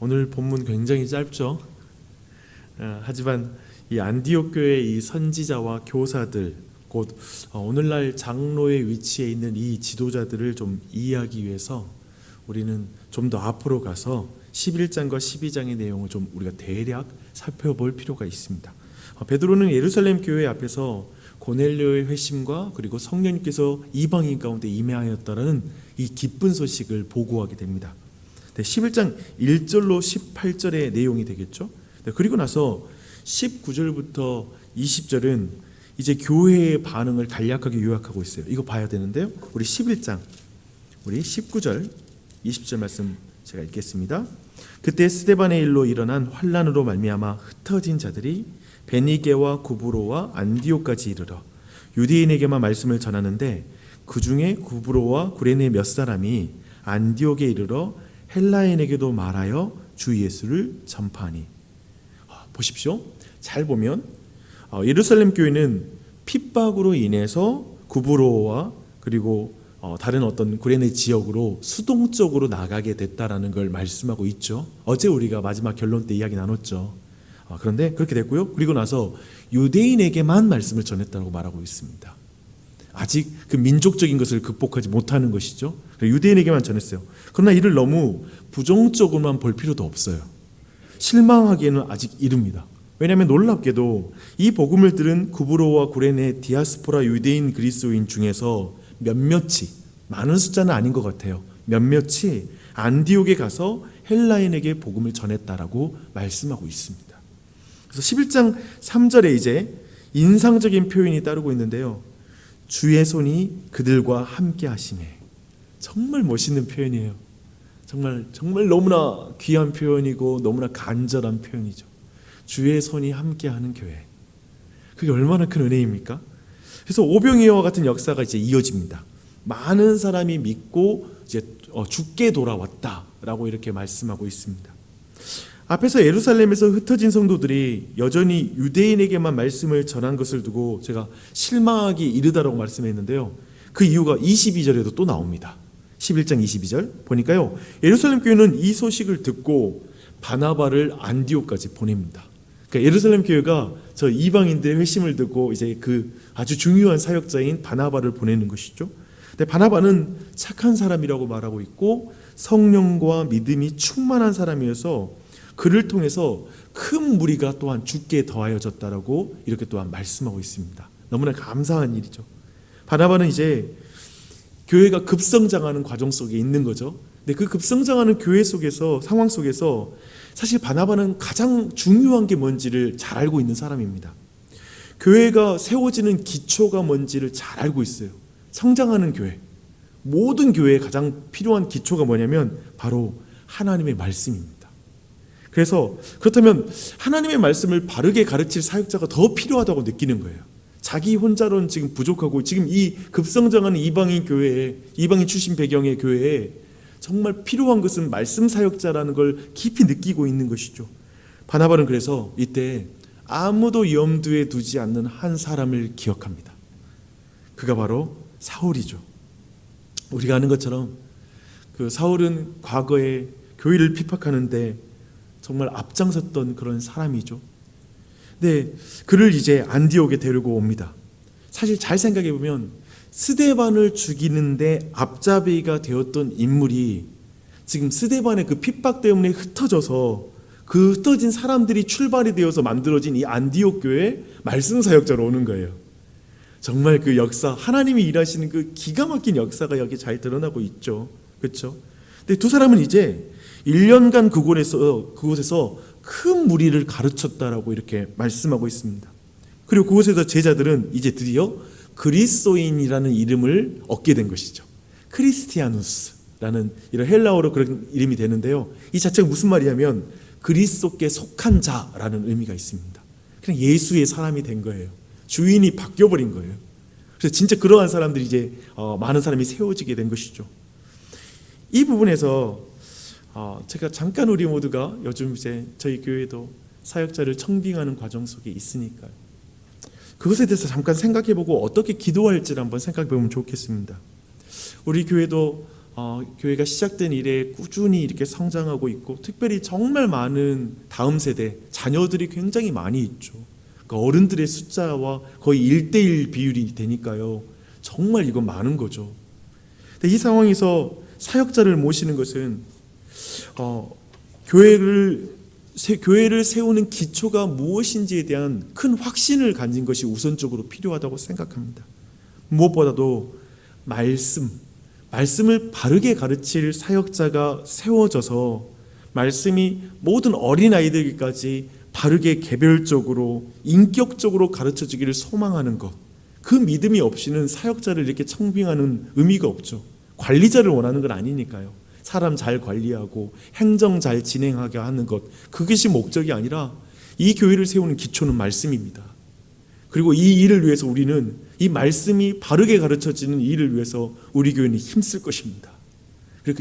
오늘 본문 굉장히 짧죠. 하지만 이 안디옥 교회의 이 선지자와 교사들, 곧 오늘날 장로의 위치에 있는 이 지도자들을 좀 이해하기 위해서 우리는 좀 더 앞으로 가서 11장과 12장의 내용을 좀 우리가 대략 살펴볼 필요가 있습니다. 베드로는 예루살렘 교회 앞에서 고넬료의 회심과 그리고 성령님께서 이방인 가운데 임하였다라는 이 기쁜 소식을 보고하게 됩니다. 11장 1절로 18절의 내용이 되겠죠. 그리고 나서 19절부터 20절은 이제 교회의 반응을 간략하게 요약하고 있어요. 이거 봐야 되는데요. 우리 11장, 우리 19절, 20절 말씀 제가 읽겠습니다. 그때 스데반의 일로 일어난 환난으로 말미암아 흩어진 자들이 베니게와 구브로와 안디옥까지 이르러 유대인에게만 말씀을 전하는데 그 중에 구브로와 구레네 몇 사람이 안디옥에 이르러 헬라인에게도 말하여 주 예수를 전파하니. 보십시오. 잘 보면 예루살렘 교회는 핍박으로 인해서 구브로와 그리고 다른 어떤 구레네 지역으로 수동적으로 나가게 됐다라는 걸 말씀하고 있죠. 어제 우리가 마지막 결론 때 이야기 나눴죠. 그런데 그렇게 됐고요. 그리고 나서 유대인에게만 말씀을 전했다고 말하고 있습니다. 아직 그 민족적인 것을 극복하지 못하는 것이죠. 유대인에게만 전했어요. 그러나 이를 너무 부정적으로만 볼 필요도 없어요. 실망하기에는 아직 이릅니다. 왜냐하면 놀랍게도 이 복음을 들은 구브로와 구레네 디아스포라 유대인 그리스도인 중에서 몇몇이, 많은 숫자는 아닌 것 같아요, 몇몇이 안디옥에 가서 헬라인에게 복음을 전했다라고 말씀하고 있습니다. 그래서 11장 3절에 이제 인상적인 표현이 따르고 있는데요. 주의 손이 그들과 함께 하시네. 정말 멋있는 표현이에요. 정말 너무나 귀한 표현이고 너무나 간절한 표현이죠. 주의 손이 함께하는 교회. 그게 얼마나 큰 은혜입니까? 그래서 오병이어와 같은 역사가 이제 이어집니다. 많은 사람이 믿고 이제 죽게 돌아왔다라고 이렇게 말씀하고 있습니다. 앞에서 예루살렘에서 흩어진 성도들이 여전히 유대인에게만 말씀을 전한 것을 두고 제가 실망하기 이르다라고 말씀했는데요. 그 이유가 22절에도 또 나옵니다. 11장 22절 보니까요. 예루살렘 교회는 이 소식을 듣고 바나바를 안디옥까지 보냅니다. 그러니까 예루살렘 교회가 저 이방인들의 회심을 듣고 이제 그 아주 중요한 사역자인 바나바를 보내는 것이죠. 근데 바나바는 착한 사람이라고 말하고 있고 성령과 믿음이 충만한 사람이어서 그를 통해서 큰 무리가 또한 죽게 더하여졌다라고 이렇게 또한 말씀하고 있습니다. 너무나 감사한 일이죠. 바나바는 이제 교회가 급성장하는 과정 속에 있는 거죠. 근데 그 급성장하는 교회 속에서, 상황 속에서 사실 바나바는 가장 중요한 게 뭔지를 잘 알고 있는 사람입니다. 교회가 세워지는 기초가 뭔지를 잘 알고 있어요. 성장하는 교회, 모든 교회에 가장 필요한 기초가 뭐냐면 바로 하나님의 말씀입니다. 그래서 그렇다면 하나님의 말씀을 바르게 가르칠 사역자가 더 필요하다고 느끼는 거예요. 자기 혼자로는 지금 부족하고 지금 이 급성장하는 이방인 교회에, 이방인 출신 배경의 교회에 정말 필요한 것은 말씀 사역자라는 걸 깊이 느끼고 있는 것이죠. 바나바는 그래서 이때 아무도 염두에 두지 않는 한 사람을 기억합니다. 그가 바로 사울이죠. 우리가 아는 것처럼 그 사울은 과거에 교회를 핍박하는데 정말 앞장섰던 그런 사람이죠. 근데 그를 이제 안디옥에 데리고 옵니다. 사실 잘 생각해 보면 스데반을 죽이는데 앞잡이가 되었던 인물이 지금 스데반의 그 핍박 때문에 흩어져서 그 흩어진 사람들이 출발이 되어서 만들어진 이 안디옥 교회 말씀 사역자로 오는 거예요. 정말 그 역사, 하나님이 일하시는 그 기가 막힌 역사가 여기 잘 드러나고 있죠. 그렇죠? 근데 두 사람은 이제 1년간 그곳에서 큰 무리를 가르쳤다라고 이렇게 말씀하고 있습니다. 그리고 그곳에서 제자들은 이제 드디어 그리스도인이라는 이름을 얻게 된 것이죠. 크리스티아누스라는 이런 헬라어로 그런 이름이 되는데요. 이 자체가 무슨 말이냐면 그리스도께 속한 자라는 의미가 있습니다. 그냥 예수의 사람이 된 거예요. 주인이 바뀌어버린 거예요. 그래서 진짜 그러한 사람들이 이제 많은 사람이 세워지게 된 것이죠. 이 부분에서 제가 잠깐 우리 모두가 요즘 이제 저희 교회도 사역자를 청빙하는 과정 속에 있으니까요. 그것에 대해서 잠깐 생각해보고 어떻게 기도할지를 한번 생각해보면 좋겠습니다. 우리 교회도 교회가 시작된 이래 꾸준히 이렇게 성장하고 있고, 특별히 정말 많은 다음 세대 자녀들이 굉장히 많이 있죠. 그러니까 어른들의 숫자와 거의 1대1 비율이 되니까요. 정말 이건 많은 거죠. 근데 이 상황에서 사역자를 모시는 것은 교회를 세우는 기초가 무엇인지에 대한 큰 확신을 가진 것이 우선적으로 필요하다고 생각합니다. 무엇보다도 말씀을 바르게 가르칠 사역자가 세워져서 말씀이 모든 어린아이들까지 바르게 개별적으로 인격적으로 가르쳐주기를 소망하는 것, 그 믿음이 없이는 사역자를 이렇게 청빙하는 의미가 없죠. 관리자를 원하는 건 아니니까요. 사람 잘 관리하고 행정 잘 진행하게 하는 것, 그것이 목적이 아니라 이 교회를 세우는 기초는 말씀입니다. 그리고 이 일을 위해서 우리는 이 말씀이 바르게 가르쳐지는 일을 위해서 우리 교회는 힘쓸 것입니다.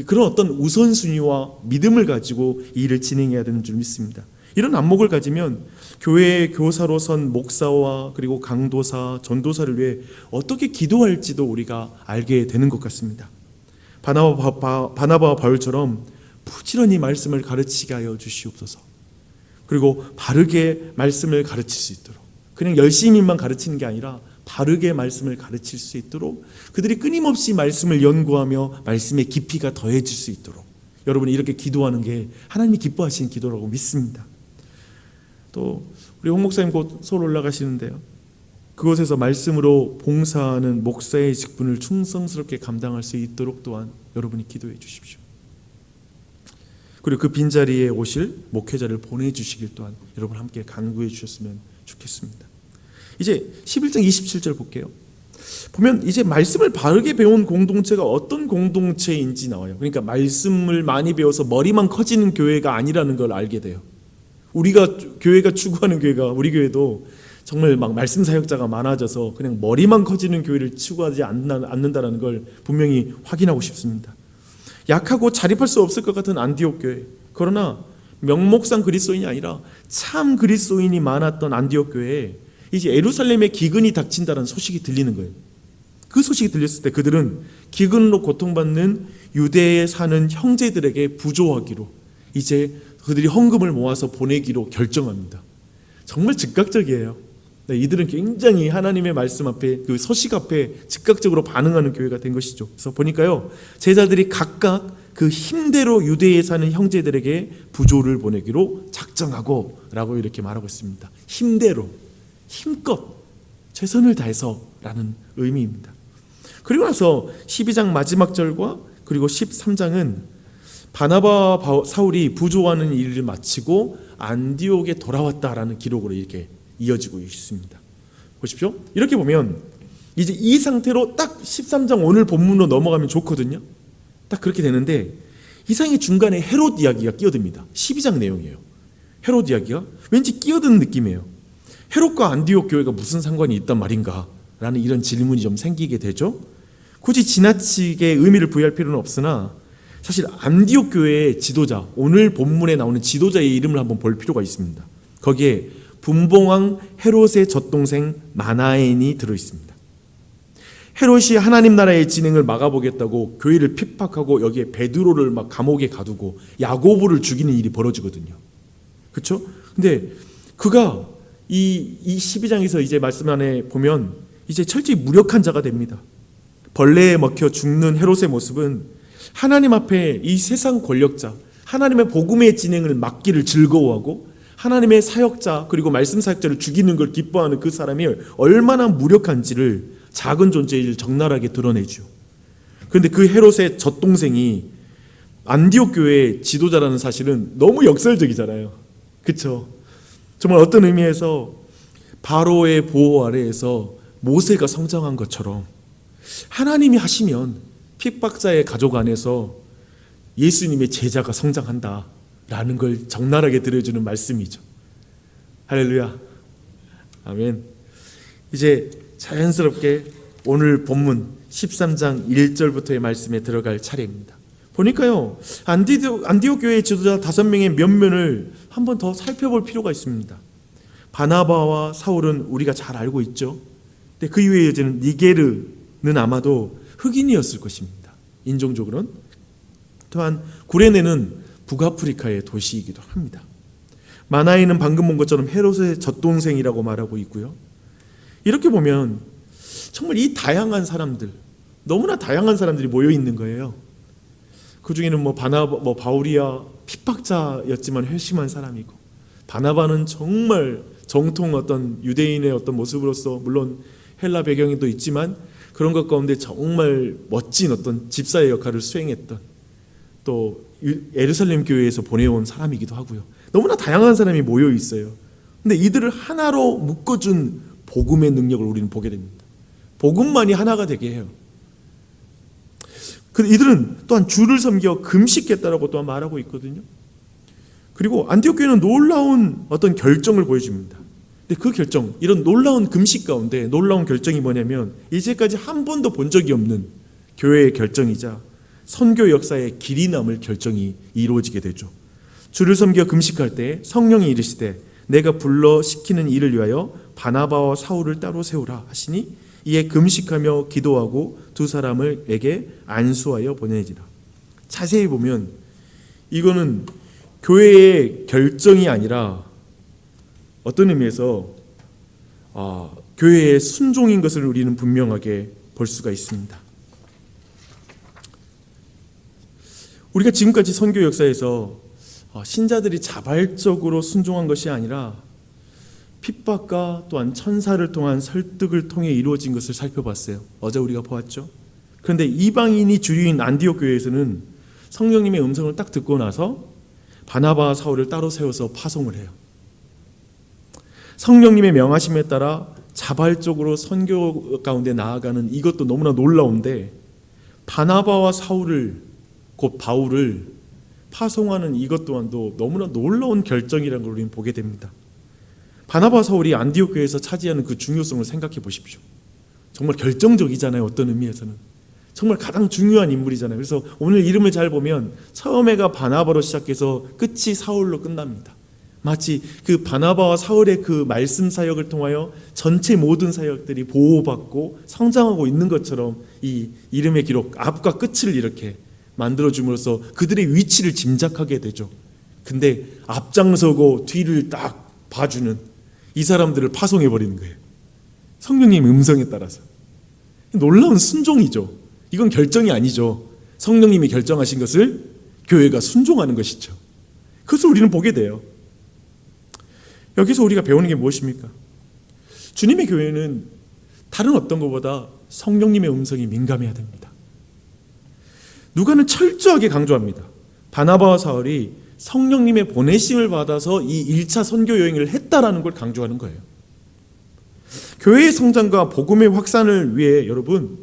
그런 어떤 우선순위와 믿음을 가지고 이 일을 진행해야 되는 줄 믿습니다. 이런 안목을 가지면 교회의 교사로선 목사와 그리고 강도사, 전도사를 위해 어떻게 기도할지도 우리가 알게 되는 것 같습니다. 바나바와 바울처럼 부지런히 말씀을 가르치게 하여 주시옵소서. 그리고 바르게 말씀을 가르칠 수 있도록, 그냥 열심히만 가르치는 게 아니라 바르게 말씀을 가르칠 수 있도록 그들이 끊임없이 말씀을 연구하며 말씀의 깊이가 더해질 수 있도록 여러분이 이렇게 기도하는 게 하나님이 기뻐하시는 기도라고 믿습니다. 또 우리 홍 목사님 곧 서울 올라가시는데요, 그곳에서 말씀으로 봉사하는 목사의 직분을 충성스럽게 감당할 수 있도록 또한 여러분이 기도해 주십시오. 그리고 그 빈자리에 오실 목회자를 보내주시길 또한 여러분 함께 간구해 주셨으면 좋겠습니다. 이제 11장 27절 볼게요. 보면 이제 말씀을 바르게 배운 공동체가 어떤 공동체인지 나와요. 그러니까 말씀을 많이 배워서 머리만 커지는 교회가 아니라는 걸 알게 돼요. 교회가 추구하는 교회가, 우리 교회도 정말 막 말씀 사역자가 많아져서 그냥 머리만 커지는 교회를 추구하지 않는다는 걸 분명히 확인하고 싶습니다. 약하고 자립할 수 없을 것 같은 안디옥 교회, 그러나 명목상 그리스도인이 아니라 참 그리스도인이 많았던 안디옥 교회에 이제 예루살렘에 기근이 닥친다는 소식이 들리는 거예요. 그 소식이 들렸을 때 그들은 기근으로 고통받는 유대에 사는 형제들에게 부조하기로, 이제 그들이 헌금을 모아서 보내기로 결정합니다. 정말 즉각적이에요. 이들은 굉장히 하나님의 말씀 앞에, 그 소식 앞에 즉각적으로 반응하는 교회가 된 것이죠. 그래서 보니까요, 제자들이 각각 그 힘대로 유대에 사는 형제들에게 부조를 보내기로 작정하고 라고 이렇게 말하고 있습니다. 힘대로, 힘껏, 최선을 다해서 라는 의미입니다. 그리고 나서 12장 마지막 절과 그리고 13장은 바나바와 사울이 부조하는 일을 마치고 안디옥에 돌아왔다라는 기록으로 이렇게 이어지고 있습니다. 보십시오. 이렇게 보면 이제 이 상태로 딱 13장 오늘 본문으로 넘어가면 좋거든요. 딱 그렇게 되는데 이상하게 중간에 헤롯 이야기가 끼어듭니다. 12장 내용이에요. 헤롯 이야기가 왠지 끼어드는 느낌이에요. 헤롯과 안디옥 교회가 무슨 상관이 있단 말인가 라는 이런 질문이 좀 생기게 되죠. 굳이 지나치게 의미를 부여할 필요는 없으나 사실 안디옥 교회의 지도자, 오늘 본문에 나오는 지도자의 이름을 한번 볼 필요가 있습니다. 거기에 분봉왕 헤롯의 젖동생 마나엔이 들어있습니다. 헤롯이 하나님 나라의 진행을 막아보겠다고 교회를 핍박하고 여기에 베드로를 막 감옥에 가두고 야고보를 죽이는 일이 벌어지거든요. 그렇죠? 근데 그가 이 12장에서 이제 말씀 안에 보면 이제 철저히 무력한 자가 됩니다. 벌레에 먹혀 죽는 헤롯의 모습은 하나님 앞에 이 세상 권력자, 하나님의 복음의 진행을 막기를 즐거워하고 하나님의 사역자 그리고 말씀 사역자를 죽이는 걸 기뻐하는 그 사람이 얼마나 무력한지를 작은 존재를 적나라하게 드러내죠. 그런데 그 헤롯의 젖동생이 안디옥 교회의 지도자라는 사실은 너무 역설적이잖아요. 그렇죠? 정말 어떤 의미에서 바로의 보호 아래에서 모세가 성장한 것처럼 하나님이 하시면 핍박자의 가족 안에서 예수님의 제자가 성장한다라는 걸 적나라하게 들려주는 말씀이죠. 할렐루야. 아멘. 이제 자연스럽게 오늘 본문 13장 1절부터의 말씀에 들어갈 차례입니다. 보니까요, 안디옥 교회의 지도자 5명의 면면을 한번 더 살펴볼 필요가 있습니다. 바나바와 사울은 우리가 잘 알고 있죠. 근데 그 이후에 이제는 니게르는 아마도 흑인이었을 것입니다. 인종적으로는. 또한 구레네는 북아프리카의 도시이기도 합니다. 마나에는 방금 본 것처럼 헤롯의 젖동생이라고 말하고 있고요. 이렇게 보면 정말 이 다양한 사람들, 너무나 다양한 사람들이 모여 있는 거예요. 그 중에는 바울이야 핍박자였지만 회심한 사람이고, 바나바는 정말 정통 어떤 유대인의 어떤 모습으로서, 물론 헬라 배경도 있지만 그런 것 가운데 정말 멋진 어떤 집사의 역할을 수행했던, 또 예루살렘 교회에서 보내온 사람이기도 하고요. 너무나 다양한 사람이 모여 있어요. 근데 이들을 하나로 묶어준 복음의 능력을 우리는 보게 됩니다. 복음만이 하나가 되게 해요. 이들은 또한 주를 섬겨 금식했다라고 또한 말하고 있거든요. 그리고 안디옥 교회는 놀라운 어떤 결정을 보여줍니다. 근데 그 결정, 이런 놀라운 금식 가운데 놀라운 결정이 뭐냐면, 이제까지 한 번도 본 적이 없는 교회의 결정이자 선교 역사의 길이 남을 결정이 이루어지게 되죠. 주를 섬겨 금식할 때 성령이 이르시되 내가 불러 시키는 일을 위하여 바나바와 사울을 따로 세우라 하시니 이에 금식하며 기도하고 두 사람에게 안수하여 보내지라. 자세히 보면 이거는 교회의 결정이 아니라 어떤 의미에서 교회의 순종인 것을 우리는 분명하게 볼 수가 있습니다. 우리가 지금까지 선교 역사에서 신자들이 자발적으로 순종한 것이 아니라 핍박과 또한 천사를 통한 설득을 통해 이루어진 것을 살펴봤어요. 어제 우리가 보았죠. 그런데 이방인이 주류인 안디옥 교회에서는 성령님의 음성을 딱 듣고 나서 바나바와 사울을 따로 세워서 파송을 해요. 성령님의 명하심에 따라 자발적으로 선교 가운데 나아가는 이것도 너무나 놀라운데, 바나바와 사울을, 곧 바울을 파송하는 이것 또한도 너무나 놀라운 결정이라는 걸 우리는 보게 됩니다. 바나바와 사울이 안디옥 교회에서 차지하는 그 중요성을 생각해 보십시오. 정말 결정적이잖아요. 어떤 의미에서는 정말 가장 중요한 인물이잖아요. 그래서 오늘 이름을 잘 보면 처음에가 바나바로 시작해서 끝이 사울로 끝납니다. 마치 그 바나바와 사울의 그 말씀 사역을 통하여 전체 모든 사역들이 보호받고 성장하고 있는 것처럼 이 이름의 기록, 앞과 끝을 이렇게 만들어줌으로써 그들의 위치를 짐작하게 되죠. 근데 앞장서고 뒤를 딱 봐주는 이 사람들을 파송해버리는 거예요. 성령님 음성에 따라서. 놀라운 순종이죠. 이건 결정이 아니죠. 성령님이 결정하신 것을 교회가 순종하는 것이죠. 그것을 우리는 보게 돼요. 여기서 우리가 배우는 게 무엇입니까? 주님의 교회는 다른 어떤 것보다 성령님의 음성이 민감해야 됩니다. 누가는 철저하게 강조합니다. 바나바와 사울이 성령님의 보내심을 받아서 이 1차 선교 여행을 했다라는 걸 강조하는 거예요. 교회의 성장과 복음의 확산을 위해 여러분,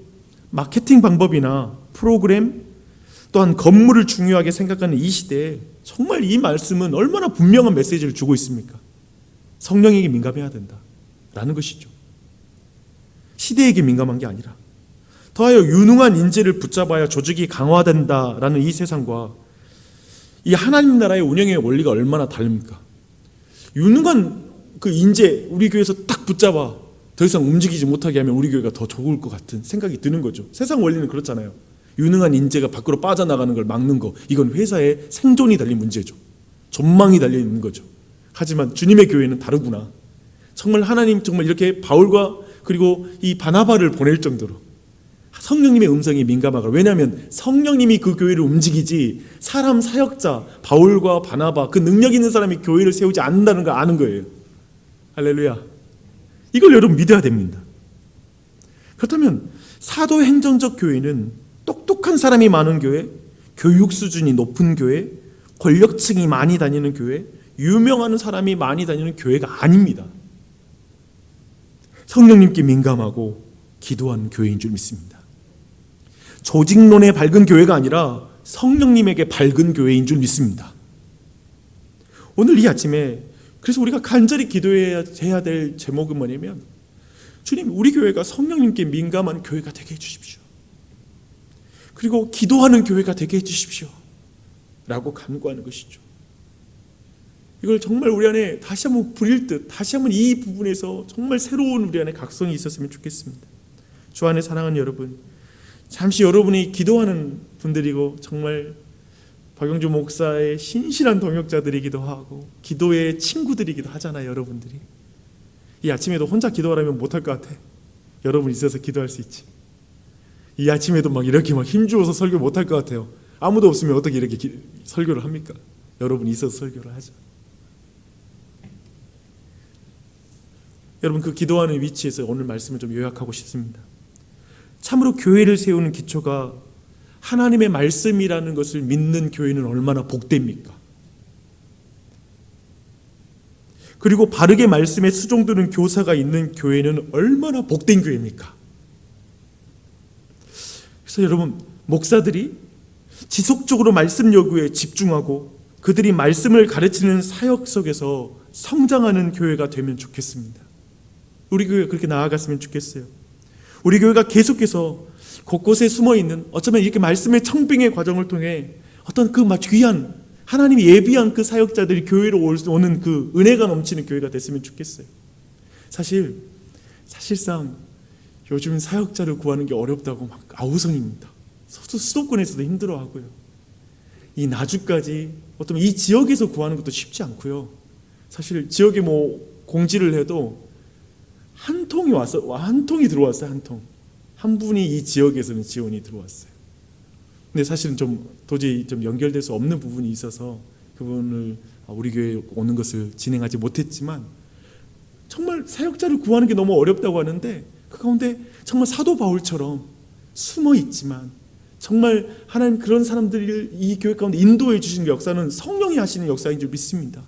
마케팅 방법이나 프로그램 또한 건물을 중요하게 생각하는 이 시대에 정말 이 말씀은 얼마나 분명한 메시지를 주고 있습니까? 성령에게 민감해야 된다라는 것이죠. 시대에게 민감한 게 아니라 더하여 유능한 인재를 붙잡아야 조직이 강화된다라는 이 세상과 이 하나님 나라의 운영의 원리가 얼마나 다릅니까? 유능한 그 인재 우리 교회에서 딱 붙잡아 더 이상 움직이지 못하게 하면 우리 교회가 더 좋을 것 같은 생각이 드는 거죠. 세상 원리는 그렇잖아요. 유능한 인재가 밖으로 빠져나가는 걸 막는 거, 이건 회사의 생존이 달린 문제죠. 전망이 달려 있는 거죠. 하지만 주님의 교회는 다르구나. 정말 하나님 정말 이렇게 바울과 그리고 이 바나바를 보낼 정도로 성령님의 음성이 민감하고, 왜냐하면 성령님이 그 교회를 움직이지 사람 사역자 바울과 바나바 그 능력 있는 사람이 교회를 세우지 않는다는 걸 아는 거예요. 할렐루야. 이걸 여러분 믿어야 됩니다. 그렇다면 사도행전적 교회는 똑똑한 사람이 많은 교회, 교육 수준이 높은 교회, 권력층이 많이 다니는 교회, 유명한 사람이 많이 다니는 교회가 아닙니다. 성령님께 민감하고 기도하는 교회인 줄 믿습니다. 조직론에 밝은 교회가 아니라 성령님에게 밝은 교회인 줄 믿습니다. 오늘 이 아침에 그래서 우리가 간절히 기도해야 될 제목은 뭐냐면, 주님, 우리 교회가 성령님께 민감한 교회가 되게 해주십시오. 그리고 기도하는 교회가 되게 해주십시오 라고 간구하는 것이죠. 이걸 정말 우리 안에 다시 한번 부릴 듯, 다시 한번 이 부분에서 정말 새로운 우리 안에 각성이 있었으면 좋겠습니다. 주 안에 사랑하는 여러분, 잠시 여러분이 기도하는 분들이고 정말 박영주 목사의 신실한 동역자들이기도 하고 기도의 친구들이기도 하잖아요. 여러분들이 이 아침에도 혼자 기도하라면 못할 것 같아. 여러분 있어서 기도할 수 있지. 이 아침에도 막 이렇게 막 힘주어서 설교 못할 것 같아요. 아무도 없으면 어떻게 이렇게 설교를 합니까? 여러분 있어서 설교를 하죠. 여러분 그 기도하는 위치에서 오늘 말씀을 좀 요약하고 싶습니다. 참으로 교회를 세우는 기초가 하나님의 말씀이라는 것을 믿는 교회는 얼마나 복됩니까? 그리고 바르게 말씀에 수종드는 교사가 있는 교회는 얼마나 복된 교회입니까? 그래서 여러분 목사들이 지속적으로 말씀 연구에 집중하고 그들이 말씀을 가르치는 사역 속에서 성장하는 교회가 되면 좋겠습니다. 우리 교회가 그렇게 나아갔으면 좋겠어요. 우리 교회가 계속해서 곳곳에 숨어있는 어쩌면 이렇게 말씀의 청빙의 과정을 통해 어떤 그 막 귀한 하나님이 예비한 그 사역자들이 교회로 오는 그 은혜가 넘치는 교회가 됐으면 좋겠어요. 사실상 요즘 사역자를 구하는 게 어렵다고 막 아우성입니다. 수도권에서도 힘들어하고요. 이 나주까지 어떤 이 지역에서 구하는 것도 쉽지 않고요. 사실 지역에 뭐 공지를 해도 한 통이 들어왔어요. 한 분이 이 지역에서는 지원이 들어왔어요. 근데 사실은 도저히 연결될 수 없는 부분이 있어서 그분을 우리 교회에 오는 것을 진행하지 못했지만 정말 사역자를 구하는 게 너무 어렵다고 하는데 그 가운데 정말 사도 바울처럼 숨어 있지만 정말 하나님 그런 사람들을 이 교회 가운데 인도해 주시는 역사는 성령이 하시는 역사인 줄 믿습니다.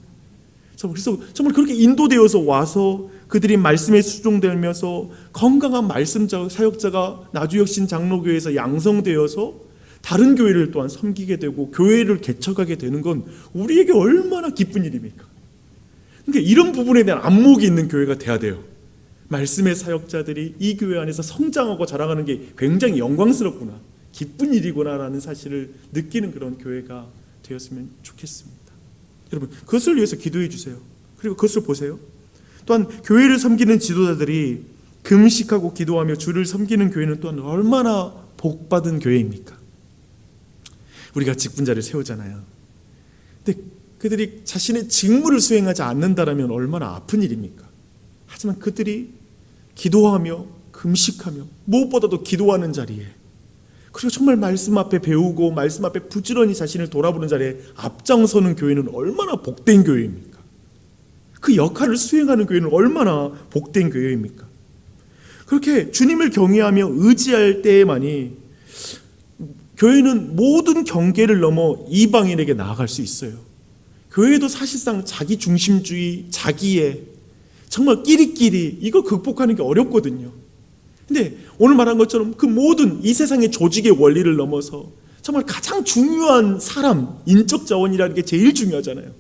그래서 정말 그렇게 인도되어서 와서 그들이 말씀에 수종되면서 건강한 말씀자 사역자가 나주혁신 장로교회에서 양성되어서 다른 교회를 또한 섬기게 되고 교회를 개척하게 되는 건 우리에게 얼마나 기쁜 일입니까? 그러니까 이런 부분에 대한 안목이 있는 교회가 돼야 돼요. 말씀의 사역자들이 이 교회 안에서 성장하고 자라가는 게 굉장히 영광스럽구나, 기쁜 일이구나라는 사실을 느끼는 그런 교회가 되었으면 좋겠습니다. 여러분 그것을 위해서 기도해 주세요. 그리고 그것을 보세요. 또한 교회를 섬기는 지도자들이 금식하고 기도하며 주를 섬기는 교회는 또한 얼마나 복받은 교회입니까? 우리가 직분자를 세우잖아요. 근데 그들이 자신의 직무를 수행하지 않는다라면 얼마나 아픈 일입니까? 하지만 그들이 기도하며 금식하며 무엇보다도 기도하는 자리에 그리고 정말 말씀 앞에 배우고 말씀 앞에 부지런히 자신을 돌아보는 자리에 앞장서는 교회는 얼마나 복된 교회입니까? 그 역할을 수행하는 교회는 얼마나 복된 교회입니까? 그렇게 주님을 경외하며 의지할 때에만이 교회는 모든 경계를 넘어 이방인에게 나아갈 수 있어요. 교회도 사실상 자기 중심주의, 자기의 정말 끼리끼리 이거 극복하는 게 어렵거든요. 근데 오늘 말한 것처럼 그 모든 이 세상의 조직의 원리를 넘어서 정말 가장 중요한 사람, 인적 자원이라는 게 제일 중요하잖아요.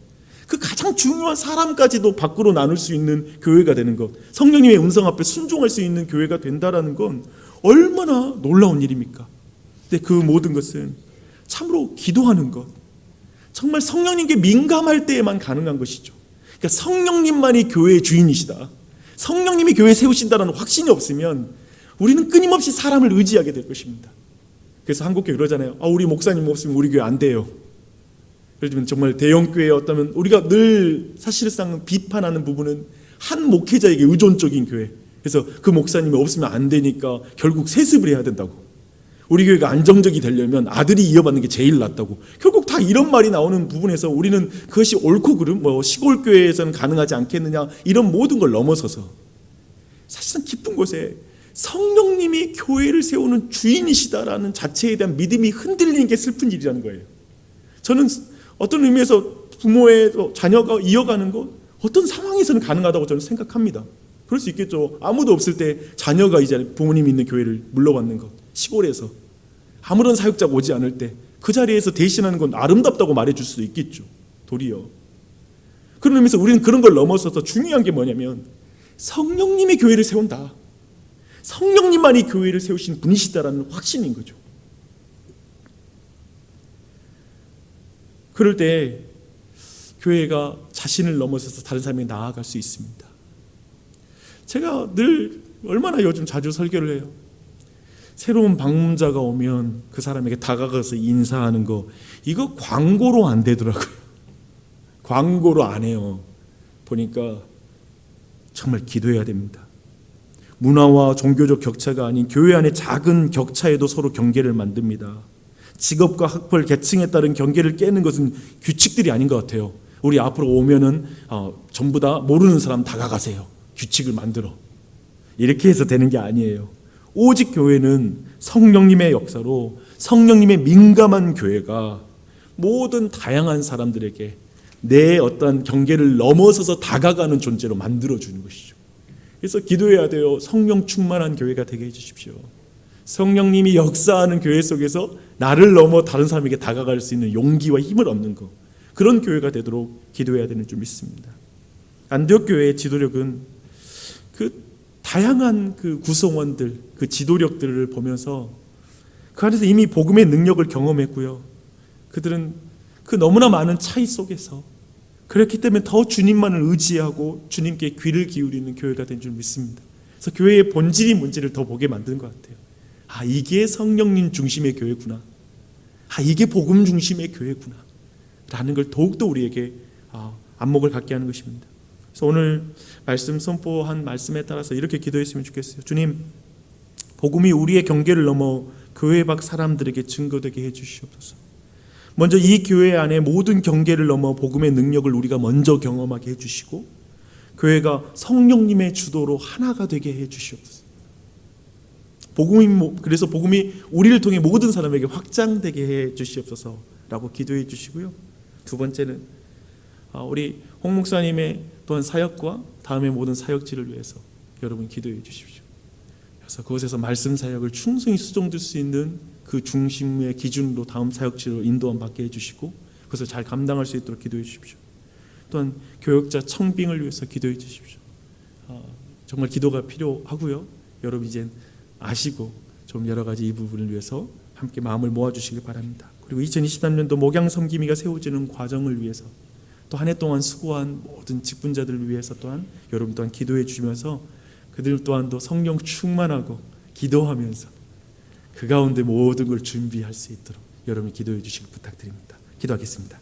그 가장 중요한 사람까지도 밖으로 나눌 수 있는 교회가 되는 것, 성령님의 음성 앞에 순종할 수 있는 교회가 된다라는 건 얼마나 놀라운 일입니까? 근데 그 모든 것은 참으로 기도하는 것, 정말 성령님께 민감할 때에만 가능한 것이죠. 그러니까 성령님만이 교회의 주인이시다, 성령님이 교회 세우신다는 확신이 없으면 우리는 끊임없이 사람을 의지하게 될 것입니다. 그래서 한국교회 그러잖아요. 우리 목사님 없으면 우리 교회 안 돼요. 예를 들면 정말 대형교회에 어떠면 우리가 늘 사실상 비판하는 부분은 한 목회자에게 의존적인 교회, 그래서 그 목사님이 없으면 안 되니까 결국 세습을 해야 된다고, 우리 교회가 안정적이 되려면 아들이 이어받는 게 제일 낫다고, 결국 다 이런 말이 나오는 부분에서 우리는 그것이 옳고 그름, 시골교회에서는 가능하지 않겠느냐, 이런 모든 걸 넘어서서 사실상 깊은 곳에 성령님이 교회를 세우는 주인이시다라는 자체에 대한 믿음이 흔들리는 게 슬픈 일이라는 거예요. 저는 어떤 의미에서 부모의 자녀가 이어가는 것 어떤 상황에서는 가능하다고 저는 생각합니다. 그럴 수 있겠죠. 아무도 없을 때 자녀가 이제 부모님이 있는 교회를 물러받는 것, 시골에서 아무런 사역자가 오지 않을 때 그 자리에서 대신하는 건 아름답다고 말해줄 수도 있겠죠. 도리어 그런 의미에서 우리는 그런 걸 넘어서서 중요한 게 뭐냐면 성령님이 교회를 세운다, 성령님만이 교회를 세우신 분이시다라는 확신인 거죠. 그럴 때 교회가 자신을 넘어서서 다른 사람이 나아갈 수 있습니다. 제가 늘 얼마나 요즘 자주 설교를 해요. 새로운 방문자가 오면 그 사람에게 다가가서 인사하는 거, 이거 광고로 안 되더라고요. 광고로 안 해요. 보니까 정말 기도해야 됩니다. 문화와 종교적 격차가 아닌 교회 안의 작은 격차에도 서로 경계를 만듭니다. 직업과 학벌, 계층에 따른 경계를 깨는 것은 규칙들이 아닌 것 같아요. 우리 앞으로 오면은 전부 다 모르는 사람 다가가세요. 규칙을 만들어. 이렇게 해서 되는 게 아니에요. 오직 교회는 성령님의 역사로, 성령님의 민감한 교회가 모든 다양한 사람들에게 내 어떤 경계를 넘어서서 다가가는 존재로 만들어주는 것이죠. 그래서 기도해야 돼요. 성령 충만한 교회가 되게 해주십시오. 성령님이 역사하는 교회 속에서 나를 넘어 다른 사람에게 다가갈 수 있는 용기와 힘을 얻는 것, 그런 교회가 되도록 기도해야 되는 줄 믿습니다. 안디옥 교회의 지도력은 그 다양한 그 구성원들, 그 지도력들을 보면서 그 안에서 이미 복음의 능력을 경험했고요. 그들은 그 너무나 많은 차이 속에서 그렇기 때문에 더 주님만을 의지하고 주님께 귀를 기울이는 교회가 된 줄 믿습니다. 그래서 교회의 본질이 뭔지를 더 보게 만든 것 같아요. 이게 성령님 중심의 교회구나. 이게 복음 중심의 교회구나. 라는 걸 더욱더 우리에게 안목을 갖게 하는 것입니다. 그래서 오늘 말씀 선포한 말씀에 따라서 이렇게 기도했으면 좋겠어요. 주님, 복음이 우리의 경계를 넘어 교회 밖 사람들에게 증거되게 해주시옵소서. 먼저 이 교회 안에 모든 경계를 넘어 복음의 능력을 우리가 먼저 경험하게 해주시고, 교회가 성령님의 주도로 하나가 되게 해주시옵소서. 그래서 복음이 우리를 통해 모든 사람에게 확장되게 해주시옵소서라고 기도해 주시고요. 두 번째는 우리 홍 목사님의 또한 사역과 다음의 모든 사역지를 위해서 여러분 기도해 주십시오. 그래서 그곳에서 말씀 사역을 충성히 수종될 수 있는 그 중심의 기준으로 다음 사역지로 인도함 받게 해주시고, 그것을 잘 감당할 수 있도록 기도해 주십시오. 또한 교역자 청빙을 위해서 기도해 주십시오. 정말 기도가 필요하고요. 여러분 이제 아시고 좀 여러 가지 이 부분을 위해서 함께 마음을 모아주시길 바랍니다. 그리고 2023년도 목양 섬기미가 세워지는 과정을 위해서 또 한 해 동안 수고한 모든 직분자들을 위해서 또한 여러분 또한 기도해 주시면서 그들 또한도 성령 충만하고 기도하면서 그 가운데 모든 걸 준비할 수 있도록 여러분이 기도해 주시길 부탁드립니다. 기도하겠습니다.